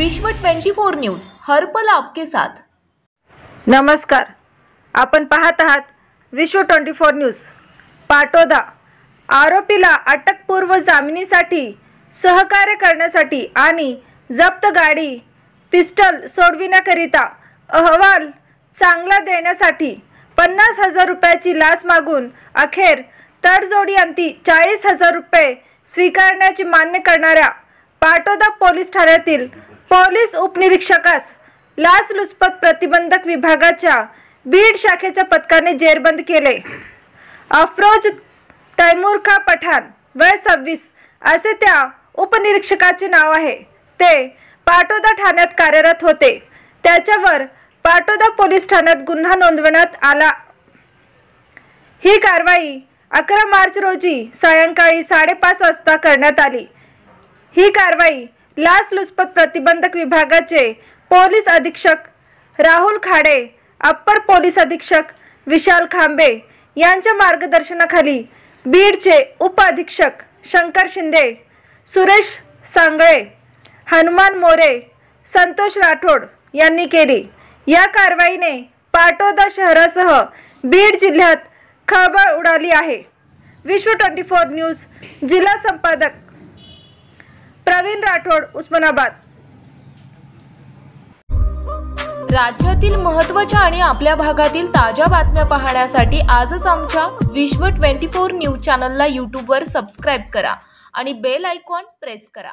विश्व 24 न्यूज हर पल आपके साथ। नमस्कार, आपण पाहत आहात विश्व 24 न्यूज। पाटोदा आरोपीला अटकपूर्व जामिनीसाठी सहकार्य करण्यासाठी आणि जप्त गाडी पिस्टल सोडविण्याकरिता अहवाल चांगला देण्यासाठी 50,000 रुपयाची लाच मागून अखेर तडजोडी अंती 40,000 रुपये स्वीकारण्याची मान्य करणाऱ्या पाटोदा पोलीस ठाण्यातील पोलीस उपनिरीक्षकास लाचलुचपत प्रतिबंधक विभागाच्या बीड शाखेच्या पथकाने जेरबंद केले। अफरोज तैमूरखा पठाण वय 26 असे त्या उपनिरीक्षकाचे नाव आहे। ते पाटोदा ठाण्यात कार्यरत होते। त्याच्यावर पाटोदा पोलीस ठाण्यात गुन्हा नोंदवण्यात आला। ही कारवाई 11 मार्च रोजी सायंकाळी 5:30 वाजता करण्यात आली। ही कारवाई लाचलुचपत प्रतिबंधक विभागाचे पोलीस अधीक्षक राहुल खाडे, अप्पर पोलीस अधीक्षक विशाल खांबे यांच्या मार्गदर्शनाखाली बीडचे उप अधीक्षक शंकर शिंदे, सुरेश सांगळे, हनुमान मोरे, संतोष राठोड यांनी केली। या कारवाईने पाटोदा शहरासह बीड जिल्ह्यात खळबळ उडाली आहे। विश्व 24 न्यूज जिल्हा संपादक प्रवीण राठोड, उस्मानाबाद। राज्यातील महत्त्वाच्या आणि आपल्या भागातील ताज्या बातम्या पाहण्यासाठी आजच आमच्या विश्व 24 न्यूज चॅनलला YouTube वर सबस्क्राइब करा आणि बेल आयकॉन प्रेस करा।